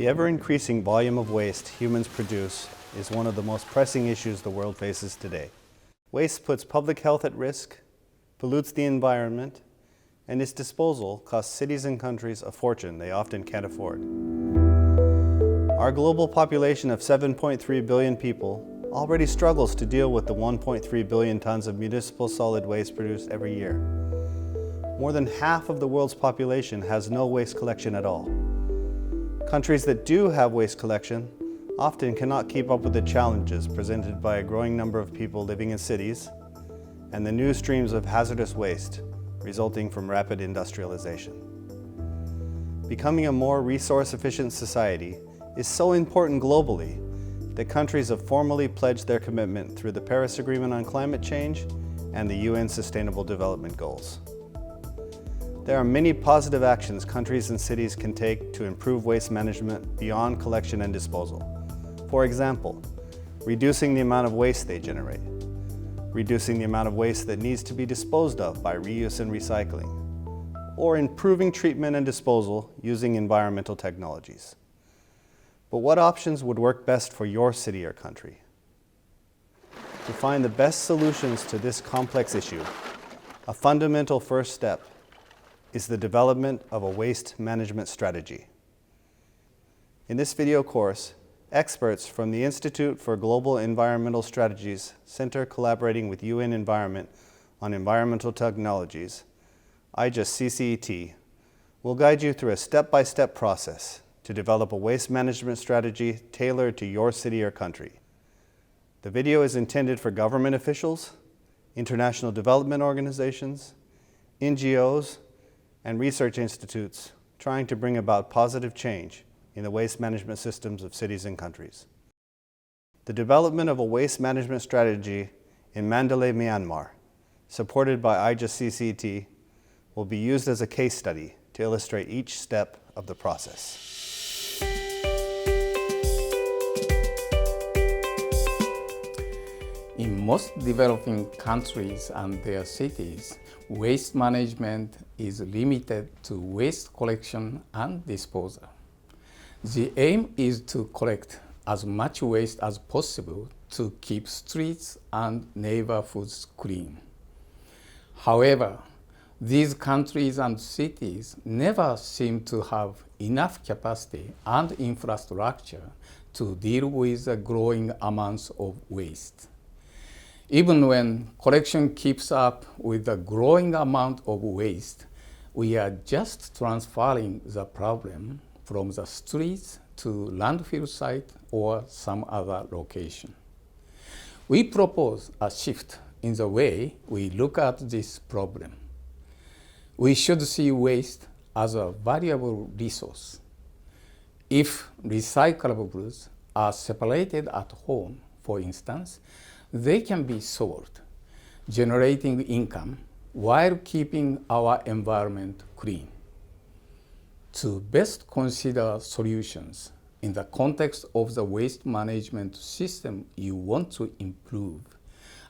The ever-increasing volume of waste humans produce is one of the most pressing issues the world faces today. Waste puts public health at risk, pollutes the environment, and its disposal costs cities and countries a fortune they often can't afford. Our global population of 7.3 billion people already struggles to deal with the 1.3 billion tons of municipal solid waste produced every year. More than half of the world's population has no waste collection at all. Countries that do have waste collection often cannot keep up with the challenges presented by a growing number of people living in cities and the new streams of hazardous waste resulting from rapid industrialization. Becoming a more resource-efficient society is so important globally that countries have formally pledged their commitment through the Paris Agreement on Climate Change and the UN Sustainable Development Goals. There are many positive actions countries and cities can take to improve waste management beyond collection and disposal. For example, reducing the amount of waste they generate, reducing the amount of waste that needs to be disposed of by reuse and recycling, or improving treatment and disposal using environmental technologies. But what options would work best for your city or country? To find the best solutions to this complex issue, a fundamental first step is the development of a waste management strategy. In this video course, experts from the Institute for Global Environmental Strategies Center collaborating with UN Environment on Environmental Technologies, IJUST, will guide you through a step-by-step process to develop a waste management strategy tailored to your city or country. The video is intended for government officials, international development organizations, NGOs, and research institutes trying to bring about positive change in the waste management systems of cities and countries. The development of a waste management strategy in Mandalay, Myanmar, supported by IJUST, will be used as a case study to illustrate each step of the process. In most developing countries and their cities, waste management is limited to waste collection and disposal. The aim is to collect as much waste as possible to keep streets and neighborhoods clean. However, these countries and cities never seem to have enough capacity and infrastructure to deal with the growing amounts of waste. Even when collection keeps up with the growing amount of waste, we are just transferring the problem from the streets to landfill site or some other location. We propose a shift in the way we look at this problem. We should see waste as a valuable resource. If recyclables are separated at home, for instance, they can be sold, generating income while keeping our environment clean. To best consider solutions in the context of the waste management system you want to improve,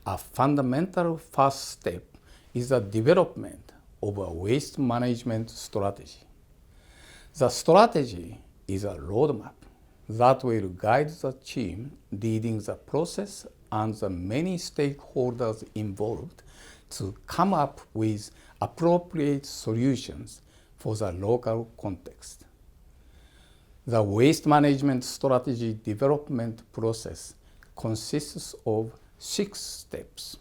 a fundamental first step is the development of a waste management strategy. The strategy is a roadmap that will guide the team leading the process and the many stakeholders involved to come up with appropriate solutions for the local context. The waste management strategy development process consists of 6 steps.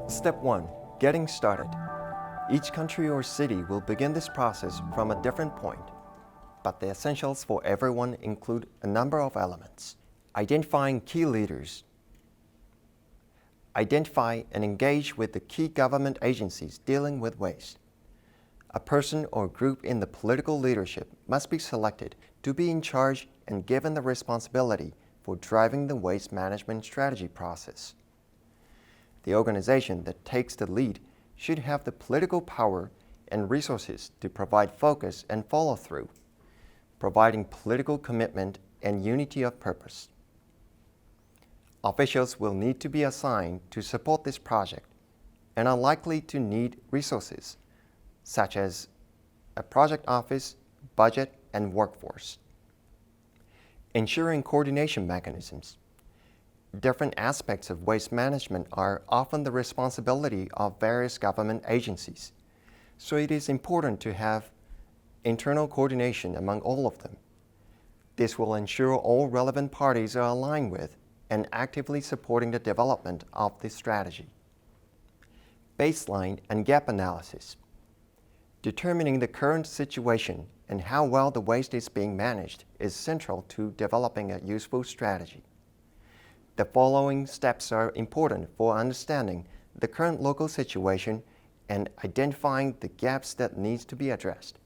Step 1. Getting started. Each country or city will begin this process from a different point, but the essentials for everyone include a number of elements. Identifying key leaders. Identify and engage with the key government agencies dealing with waste. A person or group in the political leadership must be selected to be in charge and given the responsibility for driving the waste management strategy process. The organization that takes the lead should have the political power and resources to provide focus and follow-through, providing political commitment and unity of purpose. Officials will need to be assigned to support this project and are likely to need resources, such as a project office, budget, and workforce. Ensuring coordination mechanisms. Different aspects of waste management are often the responsibility of various government agencies, so it is important to have internal coordination among all of them. This will ensure all relevant parties are aligned with and actively supporting the development of this strategy. Baseline and gap analysis. Determining the current situation and how well the waste is being managed is central to developing a useful strategy. The following steps are important for understanding the current local situation and identifying the gaps that needs to be addressed.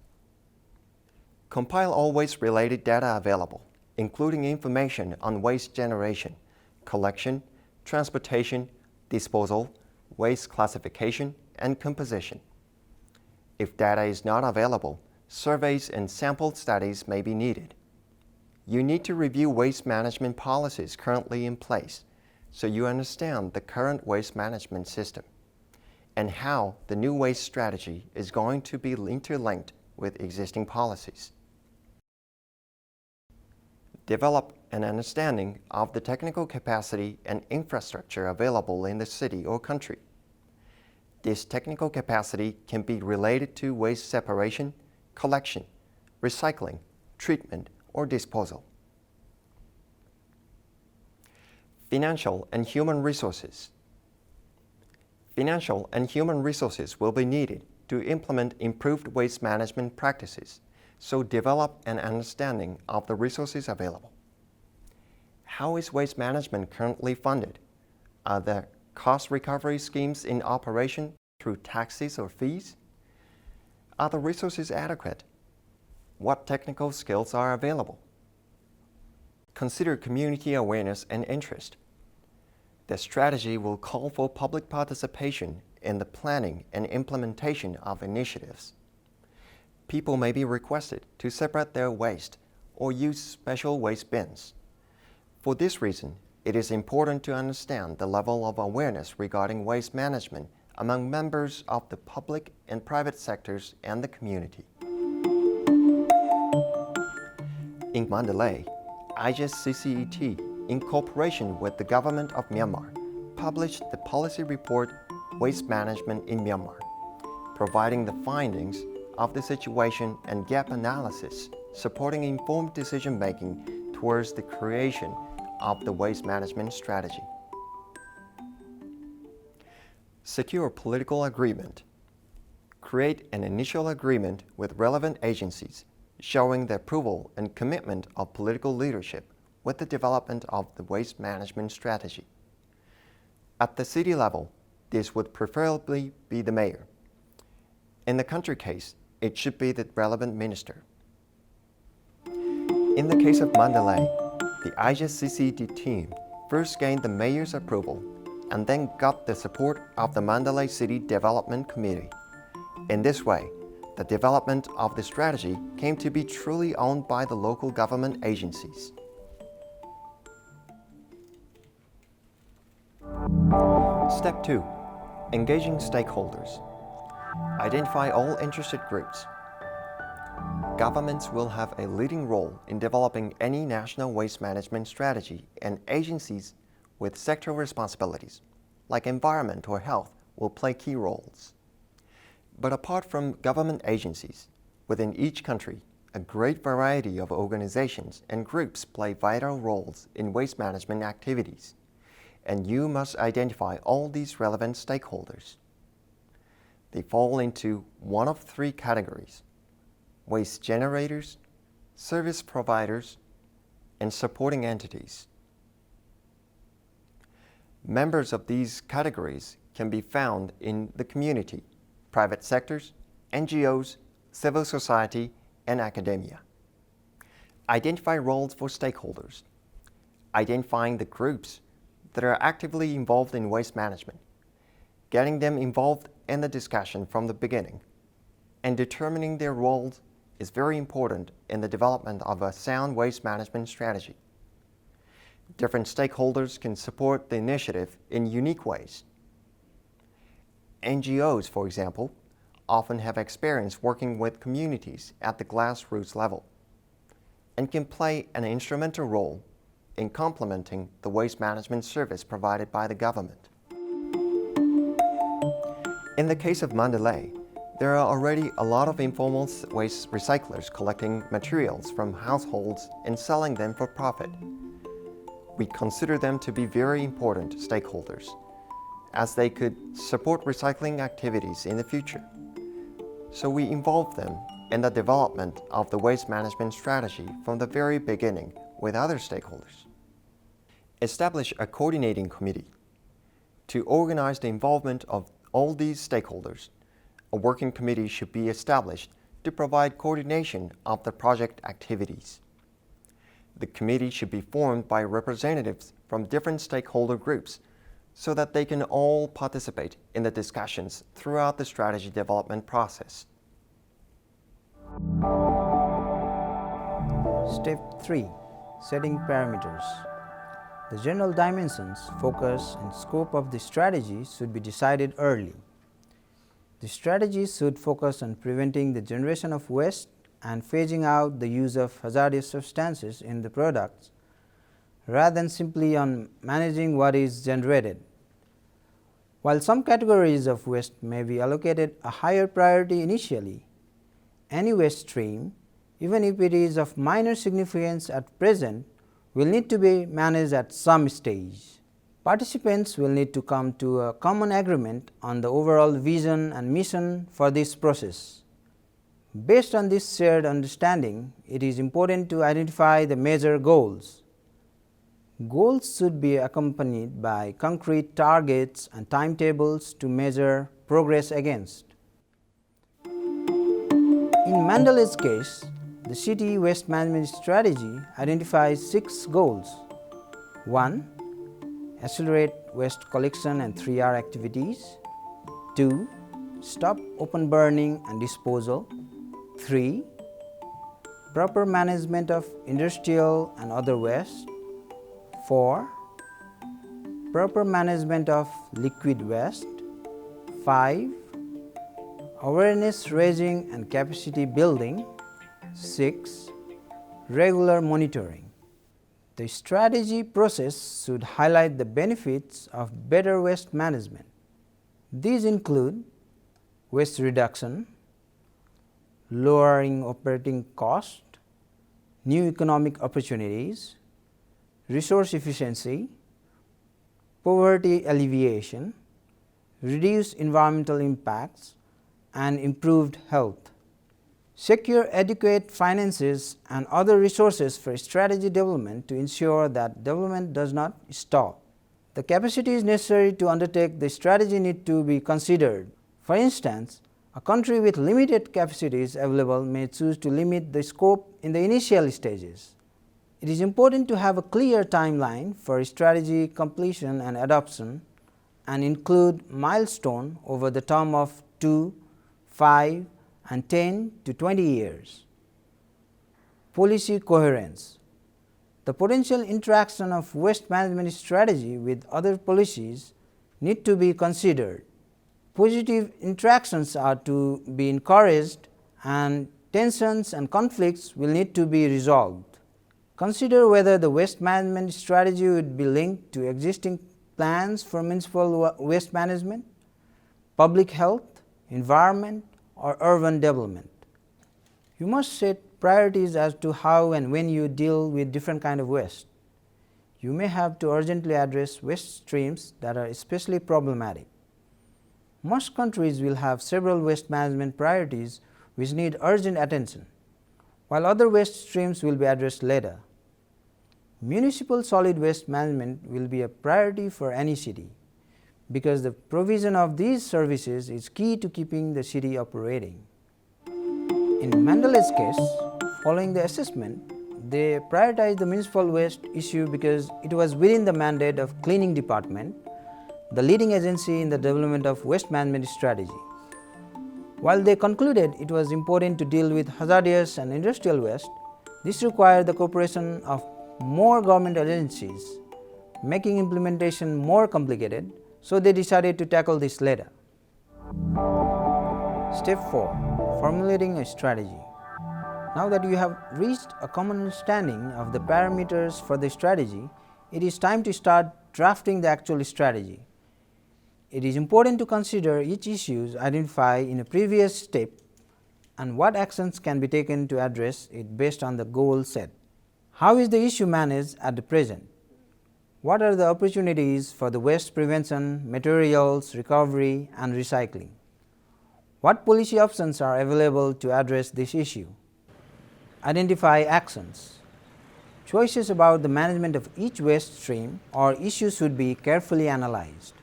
Compile all waste-related data available, including information on waste generation, collection, transportation, disposal, waste classification, and composition. If data is not available, surveys and sample studies may be needed. You need to review waste management policies currently in place so you understand the current waste management system and how the new waste strategy is going to be interlinked with existing policies. Develop an understanding of the technical capacity and infrastructure available in the city or country. This technical capacity can be related to waste separation, collection, recycling, treatment, or disposal. Financial and human resources. Financial and human resources will be needed to implement improved waste management practices, so develop an understanding of the resources available. How is waste management currently funded? Are there cost recovery schemes in operation through taxes or fees? Are the resources adequate? What technical skills are available? Consider community awareness and interest. The strategy will call for public participation in the planning and implementation of initiatives. People may be requested to separate their waste or use special waste bins. For this reason, it is important to understand the level of awareness regarding waste management among members of the public and private sectors and the community. In Mandalay, IGES-CCET, in cooperation with the government of Myanmar, published the policy report Waste Management in Myanmar, providing the findings of the situation and gap analysis, supporting informed decision-making towards the creation of the waste management strategy. Secure political agreement. Create an initial agreement with relevant agencies, showing the approval and commitment of political leadership with the development of the waste management strategy. At the city level, this would preferably be the mayor. In the country case, it should be the relevant minister. In the case of Mandalay, the IGES-CCET team first gained the mayor's approval and then got the support of the Mandalay City Development Committee. In this way, the development of the strategy came to be truly owned by the local government agencies. Step 2. Engaging stakeholders. Identify all interested groups. Governments will have a leading role in developing any national waste management strategy, and agencies with sectoral responsibilities, like environment or health, will play key roles. But apart from government agencies, within each country, a great variety of organizations and groups play vital roles in waste management activities, and you must identify all these relevant stakeholders. They fall into one of three categories: waste generators, service providers, and supporting entities. Members of these categories can be found in the community, private sectors, NGOs, civil society, and academia. Identify roles for stakeholders. Identifying the groups that are actively involved in waste management, getting them involved in the discussion from the beginning, and determining their roles is very important in the development of a sound waste management strategy. Different stakeholders can support the initiative in unique ways. NGOs, for example, often have experience working with communities at the grassroots level and can play an instrumental role in complementing the waste management service provided by the government. In the case of Mandalay, there are already a lot of informal waste recyclers collecting materials from households and selling them for profit. We consider them to be very important stakeholders, as they could support recycling activities in the future. So we involve them in the development of the waste management strategy from the very beginning with other stakeholders. Establish a coordinating committee. To organize the involvement of all these stakeholders, a working committee should be established to provide coordination of the project activities. The committee should be formed by representatives from different stakeholder groups so that they can all participate in the discussions throughout the strategy development process. Step 3. Setting parameters. The general dimensions, focus, and scope of the strategy should be decided early. The strategy should focus on preventing the generation of waste and phasing out the use of hazardous substances in the products, rather than simply on managing what is generated. While some categories of waste may be allocated a higher priority initially, any waste stream, even if it is of minor significance at present, will need to be managed at some stage. Participants will need to come to a common agreement on the overall vision and mission for this process. Based on this shared understanding, it is important to identify the major goals. Goals should be accompanied by concrete targets and timetables to measure progress against. In Mandalay's case, the city waste management strategy identifies 6 goals. 1. Accelerate waste collection and 3R activities. 2. Stop open burning and disposal. 3. Proper management of industrial and other waste. 4. Proper management of liquid waste. 5. Awareness raising and capacity building. 6. Regular monitoring. The strategy process should highlight the benefits of better waste management. These include waste reduction, lowering operating cost, new economic opportunities, resource efficiency, poverty alleviation, reduced environmental impacts, and improved health. Secure adequate finances and other resources for strategy development to ensure that development does not stall. The capacities necessary to undertake the strategy need to be considered. For instance, a country with limited capacities available may choose to limit the scope in the initial stages. It is important to have a clear timeline for strategy completion and adoption and include milestones over the term of 2, 5, and 10 to 20 years. Policy coherence. The potential interaction of waste management strategy with other policies need to be considered. Positive interactions are to be encouraged and tensions and conflicts will need to be resolved. Consider whether the waste management strategy would be linked to existing plans for municipal waste management, public health, environment, or urban development. You must set priorities as to how and when you deal with different kinds of waste. You may have to urgently address waste streams that are especially problematic. Most countries will have several waste management priorities which need urgent attention, while other waste streams will be addressed later. Municipal solid waste management will be a priority for any city, because the provision of these services is key to keeping the city operating. In Mandalay's case, following the assessment, they prioritized the municipal waste issue because it was within the mandate of Cleaning Department, the leading agency in the development of waste management strategy. While they concluded it was important to deal with hazardous and industrial waste, this required the cooperation of more government agencies, making implementation more complicated, so they decided to tackle this later. Step 4. Formulating a strategy. Now that you have reached a common understanding of the parameters for the strategy, it is time to start drafting the actual strategy. It is important to consider each issue identified in a previous step and what actions can be taken to address it based on the goal set. How is the issue managed at the present? What are the opportunities for the waste prevention, materials recovery and recycling? What policy options are available to address this issue? Identify actions. Choices about the management of each waste stream or issue should be carefully analyzed.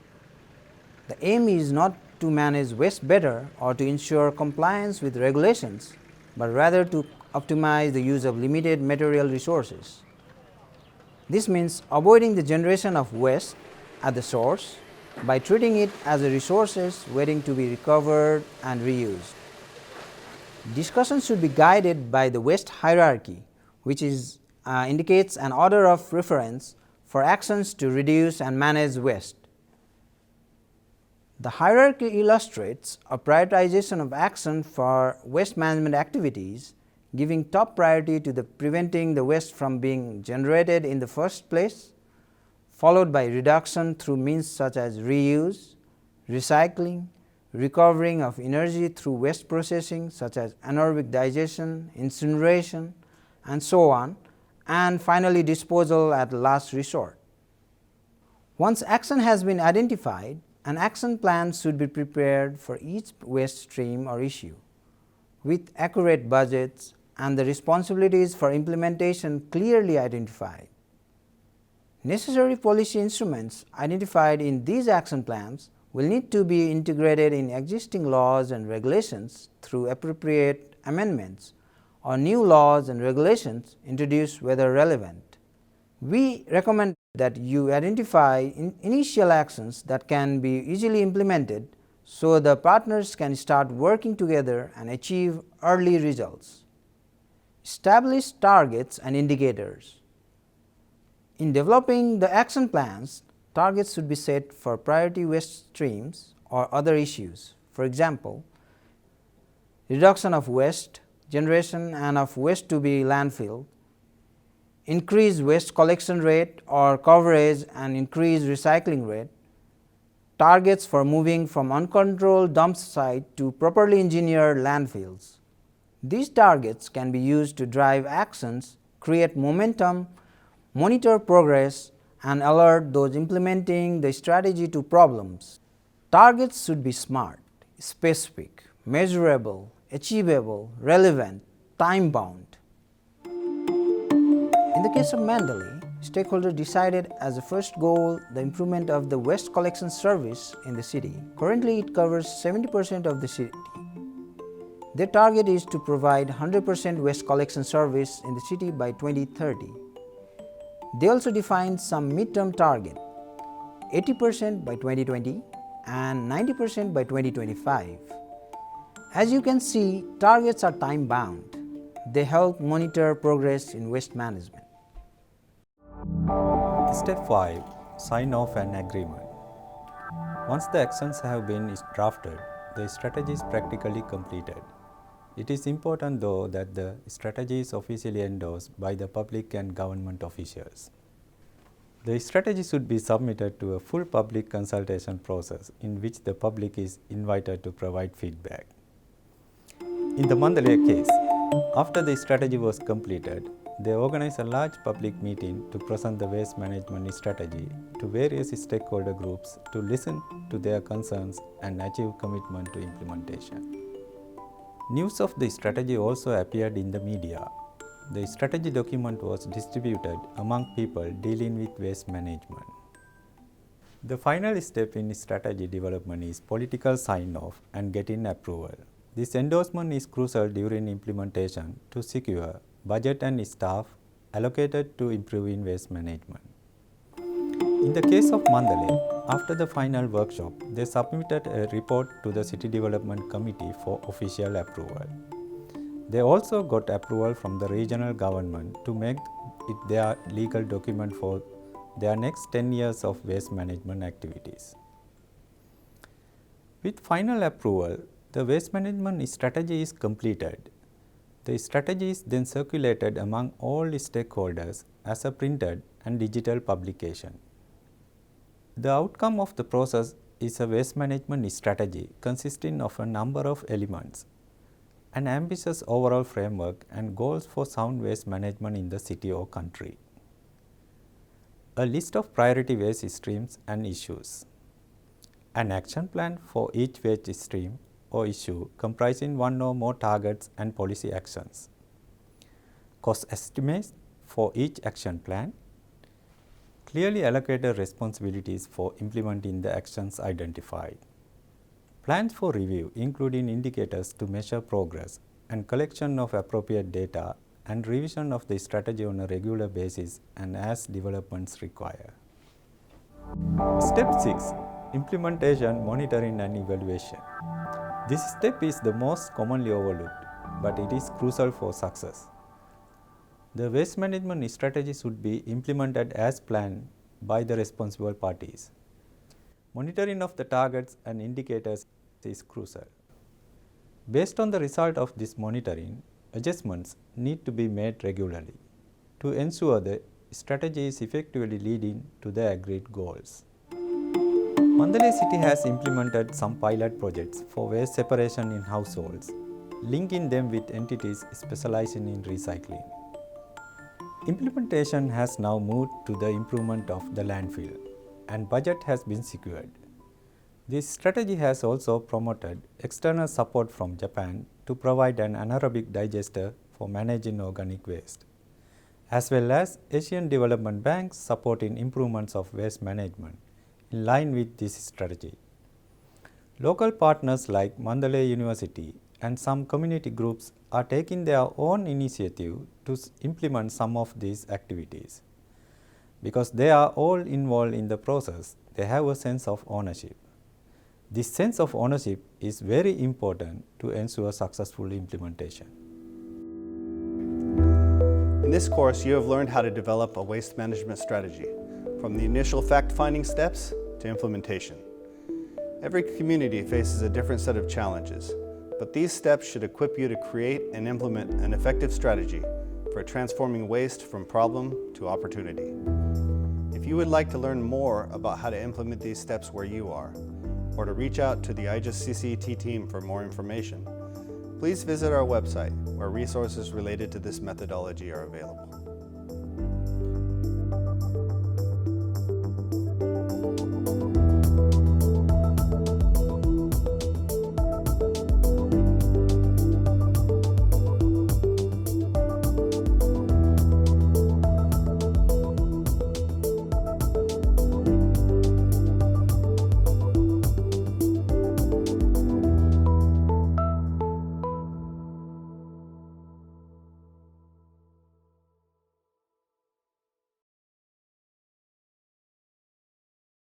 The aim is not to manage waste better or to ensure compliance with regulations, but rather to optimize the use of limited material resources. This means avoiding the generation of waste at the source by treating it as a resources waiting to be recovered and reused. Discussion should be guided by the waste hierarchy, which indicates an order of reference for actions to reduce and manage waste. The hierarchy illustrates a prioritization of action for waste management activities, giving top priority to preventing the waste from being generated in the first place, followed by reduction through means such as reuse, recycling, recovering of energy through waste processing such as anaerobic digestion, incineration, and so on, and finally disposal at last resort. Once action has been identified, an action plan should be prepared for each waste stream or issue, with accurate budgets and the responsibilities for implementation clearly identified. Necessary policy instruments identified in these action plans will need to be integrated in existing laws and regulations through appropriate amendments or new laws and regulations introduced whether relevant. We recommend that you identify initial actions that can be easily implemented so the partners can start working together and achieve early results. Establish targets and indicators. In developing the action plans, targets should be set for priority waste streams or other issues. For example, reduction of waste generation and of waste to be landfilled, increase waste collection rate or coverage and increase recycling rate, targets for moving from uncontrolled dump site to properly engineered landfills. These targets can be used to drive actions, create momentum, monitor progress, and alert those implementing the strategy to problems. Targets should be smart, specific, measurable, achievable, relevant, time-bound. In the case of Mandalay, stakeholders decided as a first goal the improvement of the waste collection service in the city. Currently, it covers 70% of the city. Their target is to provide 100% waste collection service in the city by 2030. They also defined some midterm target, 80% by 2020 and 90% by 2025. As you can see, targets are time-bound. They help monitor progress in waste management. Step 5. Sign off an agreement. Once the actions have been drafted, the strategy is practically completed. It is important though that the strategy is officially endorsed by the public and government officials. The strategy should be submitted to a full public consultation process in which the public is invited to provide feedback. In the Mandalay case, after the strategy was completed, they organized a large public meeting to present the waste management strategy to various stakeholder groups to listen to their concerns and achieve commitment to implementation. News of the strategy also appeared in the media. The strategy document was distributed among people dealing with waste management. The final step in strategy development is political sign-off and getting approval. This endorsement is crucial during implementation to secure budget and staff allocated to improving waste management. In the case of Mandalay, after the final workshop, they submitted a report to the City Development Committee for official approval. They also got approval from the regional government to make it their legal document for their next 10 years of waste management activities. With final approval, The waste management strategy is completed. The strategy is then circulated among all stakeholders as a printed and digital publication. The outcome of the process is a waste management strategy consisting of a number of elements, an ambitious overall framework and goals for sound waste management in the city or country, a list of priority waste streams and issues, an action plan for each waste stream or issue comprising one or more targets and policy actions, cost estimates for each action plan, clearly allocated responsibilities for implementing the actions identified, plans for review including indicators to measure progress and collection of appropriate data and revision of the strategy on a regular basis and as developments require. Step 6. Implementation, monitoring and evaluation. This step is the most commonly overlooked, but it is crucial for success. The waste management strategy should be implemented as planned by the responsible parties. Monitoring of the targets and indicators is crucial. Based on the result of this monitoring, adjustments need to be made regularly to ensure the strategy is effectively leading to the agreed goals. Mandalay City has implemented some pilot projects for waste separation in households, linking them with entities specializing in recycling. Implementation has now moved to the improvement of the landfill, and budget has been secured. This strategy has also promoted external support from Japan to provide an anaerobic digester for managing organic waste, as well as Asian Development Bank's support in improvements of waste management in line with this strategy. Local partners like Mandalay University and some community groups are taking their own initiative to implement some of these activities. Because they are all involved in the process, they have a sense of ownership. This sense of ownership is very important to ensure successful implementation. In this course, you have learned how to develop a waste management strategy, from the initial fact-finding steps to implementation. Every community faces a different set of challenges, but these steps should equip you to create and implement an effective strategy for transforming waste from problem to opportunity. If you would like to learn more about how to implement these steps where you are, or to reach out to the IJUST CCT team for more information, please visit our website where resources related to this methodology are available.